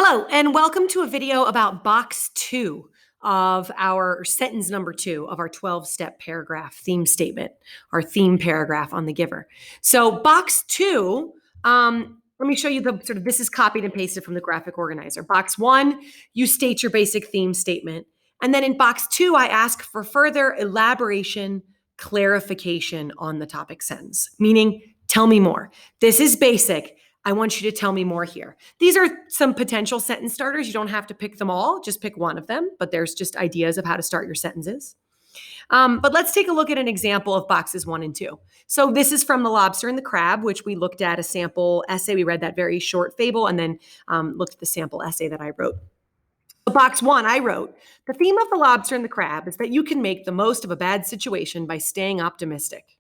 Hello, and welcome to a video about box 2 of our sentence number 2 of our 12-step paragraph theme statement, our theme paragraph on the giver. So box 2, let me show you this is copied and pasted from the graphic organizer. Box 1, you state your basic theme statement. And then in box 2, I ask for further elaboration, clarification on the topic sentence, meaning tell me more. This is basic. I want you to tell me more here. These are some potential sentence starters. You don't have to pick them all, just pick one of them, but there's just ideas of how to start your sentences. But let's take a look at an example of boxes 1 and 2. So this is from The Lobster and the Crab, which we looked at a sample essay. We read that very short fable and then looked at the sample essay that I wrote. So box 1, I wrote, the theme of The Lobster and the Crab is that you can make the most of a bad situation by staying optimistic.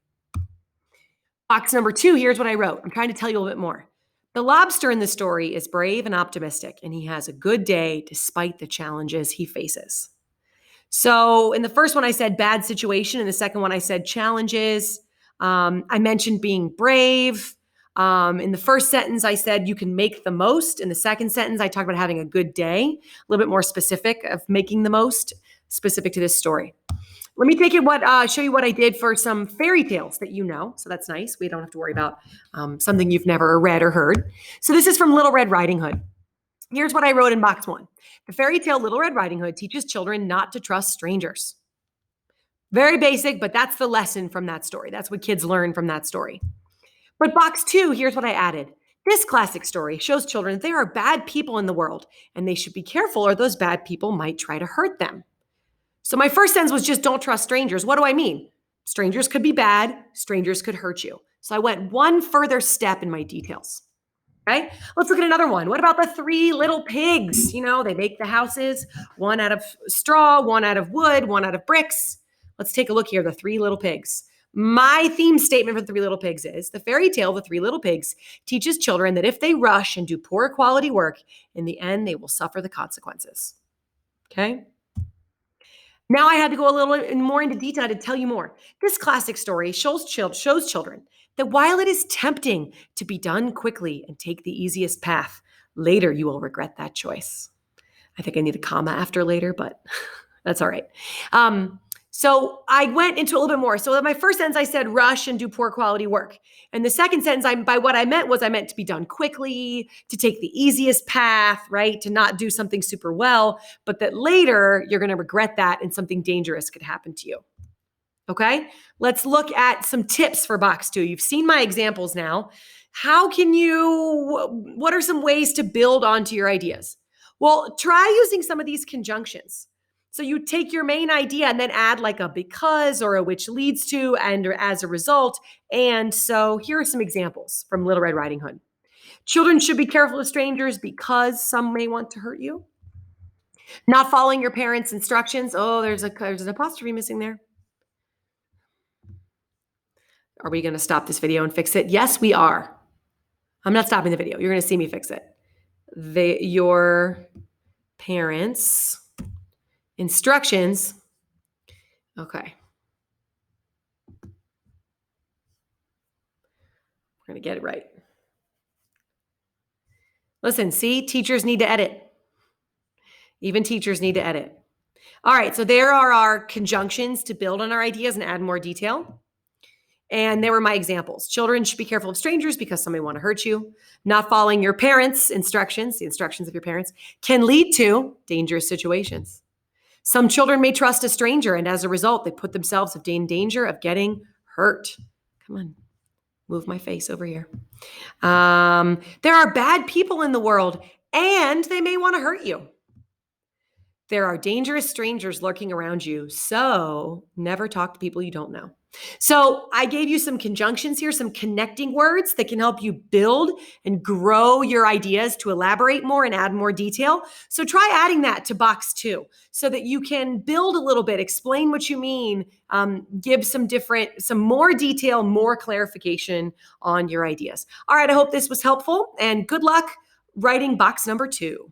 Box number 2, here's what I wrote. I'm trying to tell you a little bit more. The lobster in the story is brave and optimistic, and he has a good day despite the challenges he faces. So in the first one, I said bad situation. In the second one, I said challenges. I mentioned being brave. In the first sentence, I said you can make the most. In the second sentence, I talked about having a good day, a little bit more specific of making the most, specific to this story. Let me show you what I did for some fairy tales that you know. So that's nice. We don't have to worry about something you've never read or heard. So this is from Little Red Riding Hood. Here's what I wrote in box 1. The fairy tale Little Red Riding Hood teaches children not to trust strangers. Very basic, but that's the lesson from that story. That's what kids learn from that story. But box 2, here's what I added. This classic story shows children that there are bad people in the world, and they should be careful or those bad people might try to hurt them. So my first sentence was just don't trust strangers. What do I mean? Strangers could be bad. Strangers could hurt you. So I went one further step in my details. Okay, let's look at another one. What about the 3 little pigs? You know, they make the houses, one out of straw, one out of wood, one out of bricks. Let's take a look here, the 3 little pigs. My theme statement for the 3 little pigs is the fairy tale, The 3 Little Pigs, teaches children that if they rush and do poor quality work, in the end, they will suffer the consequences. Okay? Now I had to go a little more into detail to tell you more. This classic story shows children that while it is tempting to be done quickly and take the easiest path, later you will regret that choice. I think I need a comma after later, but that's all right. So I went into a little bit more. So in my first sentence, I said rush and do poor quality work. And the second sentence, by what I meant was I meant to be done quickly, to take the easiest path, right? To not do something super well, but that later you're going to regret that and something dangerous could happen to you. Okay, let's look at some tips for box 2. You've seen my examples now. What are some ways to build onto your ideas? Well, try using some of these conjunctions. So you take your main idea and then add like a because or a which leads to and or as a result. And so here are some examples from Little Red Riding Hood. Children should be careful of strangers because some may want to hurt you. Not following your parents' instructions. Oh, there's an apostrophe missing there. Are we going to stop this video and fix it? Yes, we are. I'm not stopping the video. You're going to see me fix it. Your parents' instructions. Okay. We're going to get it right. Listen, see, teachers need to edit. Even teachers need to edit. All right, so there are our conjunctions to build on our ideas and add more detail. And there were my examples. Children should be careful of strangers because somebody want to hurt you. Not following your parents' instructions, the instructions of your parents, can lead to dangerous situations. Some children may trust a stranger, and as a result, they put themselves in danger of getting hurt. Come on, move my face over here. There are bad people in the world, and they may want to hurt you. There are dangerous strangers lurking around you, so never talk to people you don't know. So I gave you some conjunctions here, some connecting words that can help you build and grow your ideas to elaborate more and add more detail. So try adding that to box 2 so that you can build a little bit, explain what you mean, give some more detail, more clarification on your ideas. All right, I hope this was helpful and good luck writing box number 2.